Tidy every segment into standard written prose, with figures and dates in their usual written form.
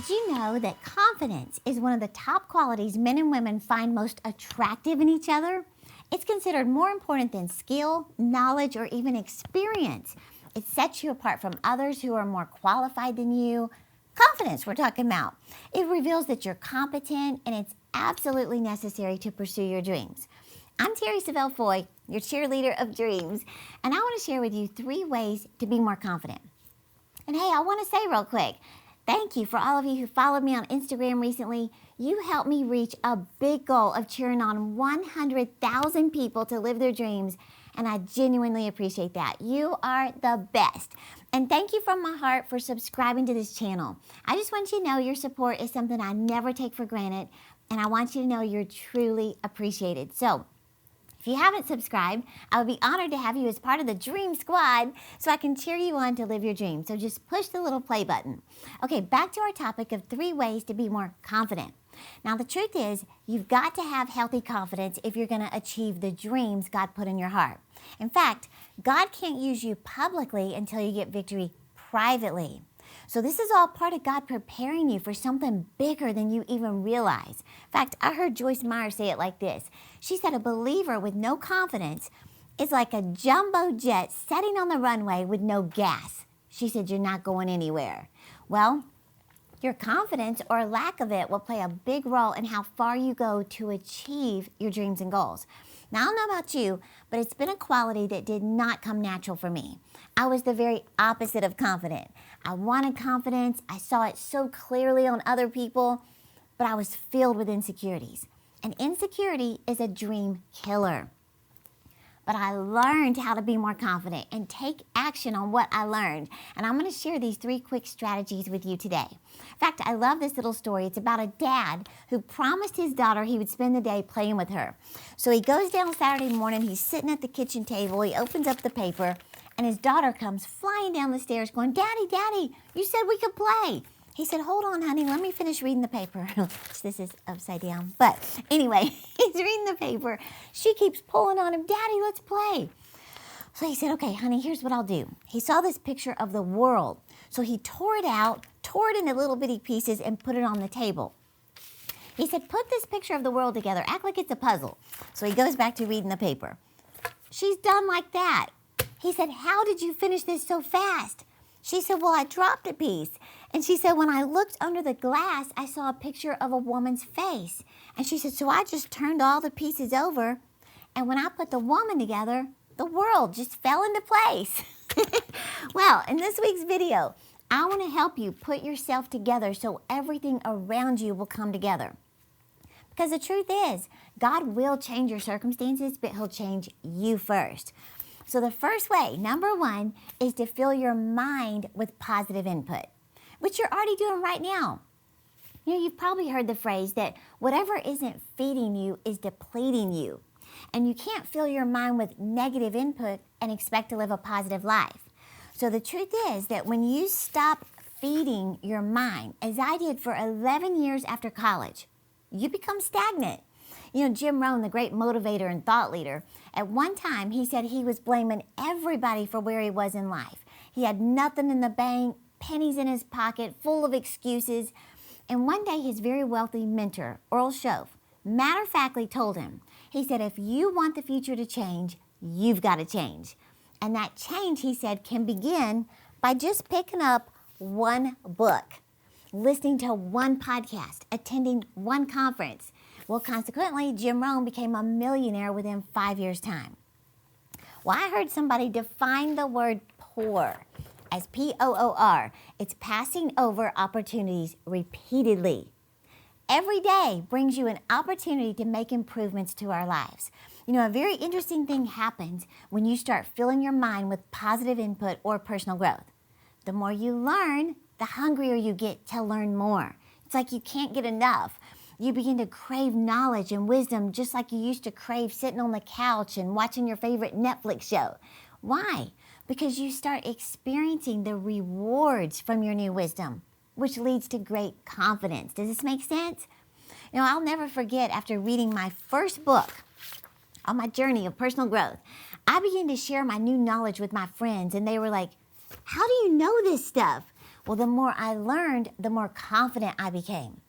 Did you know that confidence is one of the top qualities men and women find most attractive in each other? It's considered more important than skill, knowledge, or even experience. It sets you apart from others who are more qualified than you. Confidence, we're talking about. It reveals that you're competent and it's absolutely necessary to pursue your dreams. I'm Terri Savelle, your cheerleader of dreams, and I want to share with you 3 ways to be more confident. And hey, I want to say real quick, thank you for all of you who followed me on Instagram recently. You helped me reach a big goal of cheering on 100,000 people to live their dreams, and I genuinely appreciate that. You are the best. And thank you from my heart for subscribing to this channel. I just want you to know your support is something I never take for granted, and I want you to know you're truly appreciated. So, if you haven't subscribed, I would be honored to have you as part of the Dream Squad so I can cheer you on to live your dream. So just push the little play button. Okay, back to our topic of 3 ways to be more confident. Now, the truth is, you've got to have healthy confidence if you're going to achieve the dreams God put in your heart. In fact, God can't use you publicly until you get victory privately. So this is all part of God preparing you for something bigger than you even realize. In fact, I heard Joyce Meyer say it like this. She said a believer with no confidence is like a jumbo jet sitting on the runway with no gas. She said you're not going anywhere. Well, your confidence or lack of it will play a big role in how far you go to achieve your dreams and goals. Now, I don't know about you, but it's been a quality that did not come natural for me. I was the very opposite of confident. I wanted confidence. I saw it so clearly on other people, but I was filled with insecurities. And insecurity is a dream killer. But I learned how to be more confident and take action on what I learned. And I'm going to share these 3 quick strategies with you today. In fact, I love this little story. It's about a dad who promised his daughter he would spend the day playing with her. So he goes down Saturday morning, he's sitting at the kitchen table, he opens up the paper, and his daughter comes flying down the stairs going, "Daddy, Daddy, you said we could play." He said, "Hold on, honey, let me finish reading the paper." This is upside down. But anyway, he's reading the paper. She keeps pulling on him, "Daddy, let's play." So he said, "Okay, honey, here's what I'll do." He saw this picture of the world. So he tore it out, tore it into little bitty pieces, and put it on the table. He said, "Put this picture of the world together. Act like it's a puzzle." So he goes back to reading the paper. She's done like that. He said, "How did you finish this so fast?" She said, "Well, I dropped a piece." And she said, "When I looked under the glass, I saw a picture of a woman's face." And she said, "So I just turned all the pieces over. And when I put the woman together, the world just fell into place." Well, in this week's video, I want to help you put yourself together so everything around you will come together. Because the truth is, God will change your circumstances, but He'll change you first. So the first way, number 1, is to fill your mind with positive input, which you're already doing right now. You know, you've probably heard the phrase that whatever isn't feeding you is depleting you. And you can't fill your mind with negative input and expect to live a positive life. So the truth is that when you stop feeding your mind, as I did for 11 years after college, you become stagnant. You know, Jim Rohn, the great motivator and thought leader, at one time he said he was blaming everybody for where he was in life. He had nothing in the bank, pennies in his pocket, full of excuses. And one day his very wealthy mentor, Earl Shove, matter-of-factly told him, he said, "If you want the future to change, you've got to change." And that change, he said, can begin by just picking up 1 book, listening to 1 podcast, attending 1 conference. Well, consequently, Jim Rohn became a millionaire within 5 years' time. Well, I heard somebody define the word pour as P-O-O-R. It's passing over opportunities repeatedly. Every day brings you an opportunity to make improvements to our lives. You know, a very interesting thing happens when you start filling your mind with positive input or personal growth. The more you learn, the hungrier you get to learn more. It's like you can't get enough. You begin to crave knowledge and wisdom just like you used to crave sitting on the couch and watching your favorite Netflix show. Why? Because you start experiencing the rewards from your new wisdom, which leads to great confidence. Does this make sense? You know, I'll never forget after reading my first book on my journey of personal growth, I began to share my new knowledge with my friends, and they were like, "How do you know this stuff?" Well, the more I learned, the more confident I became.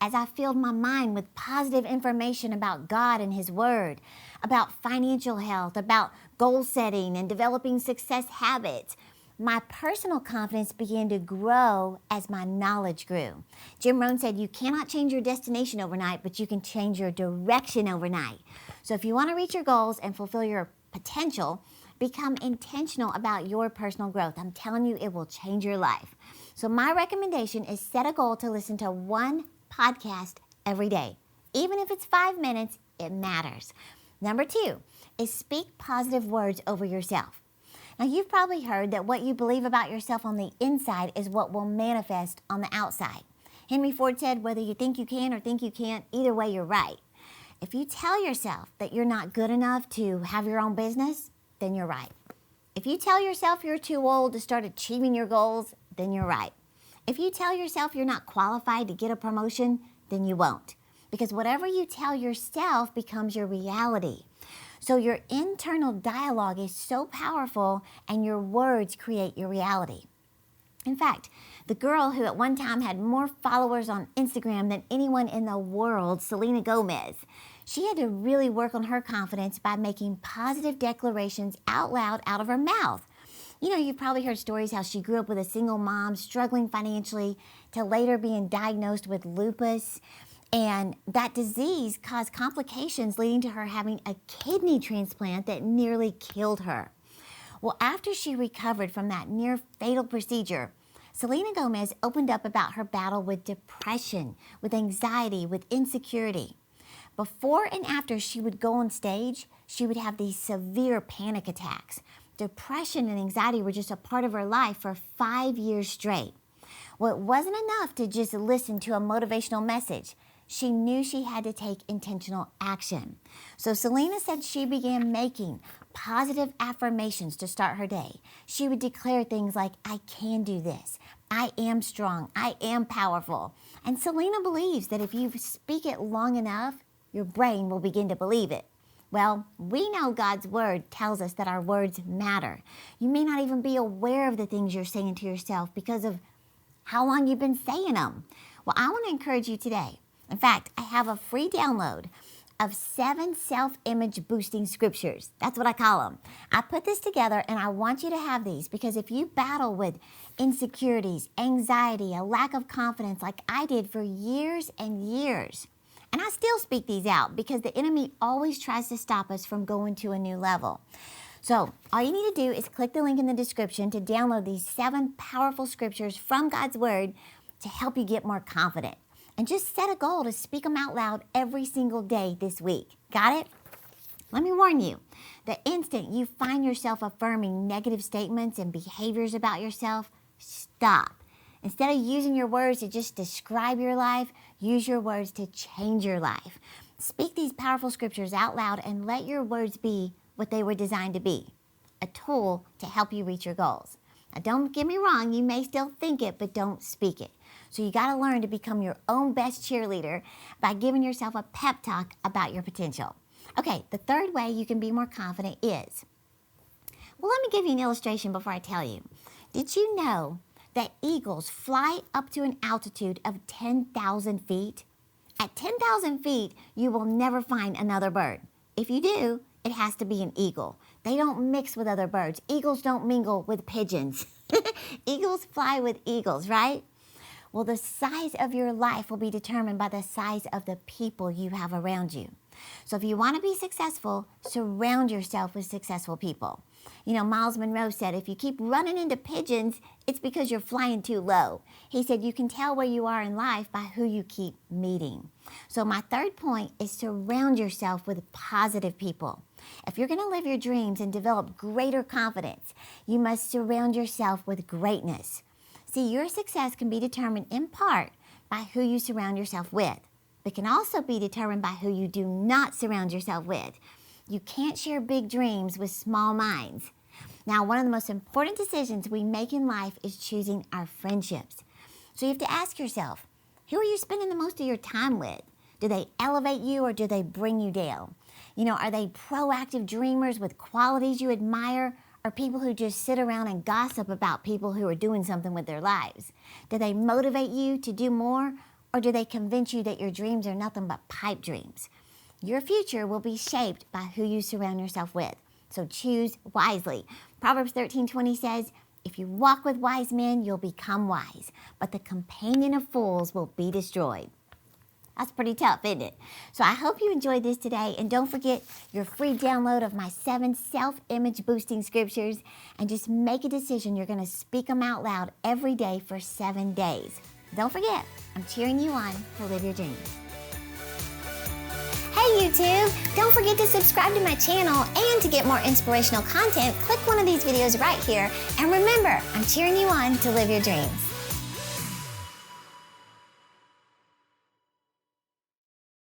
As I filled my mind with positive information about God and His Word, about financial health, about goal setting and developing success habits, my personal confidence began to grow as my knowledge grew. Jim Rohn said, you cannot change your destination overnight, but you can change your direction overnight. So if you want to reach your goals and fulfill your potential, become intentional about your personal growth. I'm telling you, it will change your life. So my recommendation is set a goal to listen to one podcast every day. Even if it's 5 minutes, it matters. Number 2 is speak positive words over yourself. Now, you've probably heard that what you believe about yourself on the inside is what will manifest on the outside. Henry Ford said, whether you think you can or think you can't, either way, you're right. If you tell yourself that you're not good enough to have your own business, then you're right. If you tell yourself you're too old to start achieving your goals, then you're right. If you tell yourself you're not qualified to get a promotion, then you won't. Because whatever you tell yourself becomes your reality. So your internal dialogue is so powerful, and your words create your reality. In fact, the girl who at one time had more followers on Instagram than anyone in the world, Selena Gomez, she had to really work on her confidence by making positive declarations out loud out of her mouth. You know, you've probably heard stories how she grew up with a single mom, struggling financially, to later being diagnosed with lupus. And that disease caused complications leading to her having a kidney transplant that nearly killed her. Well, after she recovered from that near fatal procedure, Selena Gomez opened up about her battle with depression, with anxiety, with insecurity. Before and after she would go on stage, she would have these severe panic attacks. Depression and anxiety were just a part of her life for 5 years straight. Well, it wasn't enough to just listen to a motivational message. She knew she had to take intentional action. So Selena said she began making positive affirmations to start her day. She would declare things like, I can do this. I am strong. I am powerful. And Selena believes that if you speak it long enough, your brain will begin to believe it. Well, we know God's Word tells us that our words matter. You may not even be aware of the things you're saying to yourself because of how long you've been saying them. Well, I want to encourage you today. In fact, I have a free download of 7 self-image boosting scriptures. That's what I call them. I put this together, and I want you to have these because if you battle with insecurities, anxiety, a lack of confidence like I did for years and years, and I still speak these out because the enemy always tries to stop us from going to a new level. So all you need to do is click the link in the description to download these 7 powerful scriptures from God's Word to help you get more confident. And just set a goal to speak them out loud every single day this week. Got it? Let me warn you, the instant you find yourself affirming negative statements and behaviors about yourself, stop. Instead of using your words to just describe your life, use your words to change your life. Speak these powerful scriptures out loud and let your words be what they were designed to be, a tool to help you reach your goals. Now, don't get me wrong, you may still think it, but don't speak it. So you got to learn to become your own best cheerleader by giving yourself a pep talk about your potential. Okay, the third way you can be more confident is, well, let me give you an illustration before I tell you. Did you know that eagles fly up to an altitude of 10,000 feet? At 10,000 feet, you will never find another bird. If you do, it has to be an eagle. They don't mix with other birds. Eagles don't mingle with pigeons. Eagles fly with eagles, right? Well, the size of your life will be determined by the size of the people you have around you. So if you want to be successful, surround yourself with successful people. You know, Miles Monroe said, if you keep running into pigeons, it's because you're flying too low. He said, you can tell where you are in life by who you keep meeting. So my third point is surround yourself with positive people. If you're going to live your dreams and develop greater confidence, you must surround yourself with greatness. See, your success can be determined in part by who you surround yourself with, but can also be determined by who you do not surround yourself with. You can't share big dreams with small minds. Now, one of the most important decisions we make in life is choosing our friendships. So you have to ask yourself, who are you spending the most of your time with? Do they elevate you or do they bring you down? You know, are they proactive dreamers with qualities you admire, or people who just sit around and gossip about people who are doing something with their lives? Do they motivate you to do more, or do they convince you that your dreams are nothing but pipe dreams? Your future will be shaped by who you surround yourself with, so choose wisely. Proverbs 13:20 says, if you walk with wise men, you'll become wise, but the companion of fools will be destroyed. That's pretty tough, isn't it? So I hope you enjoyed this today, and don't forget your free download of my 7 self-image boosting scriptures, and just make a decision you're going to speak them out loud every day for 7 days. Don't forget, I'm cheering you on to live your dreams. Hey YouTube, don't forget to subscribe to my channel, and to get more inspirational content, click one of these videos right here, and remember, I'm cheering you on to live your dreams.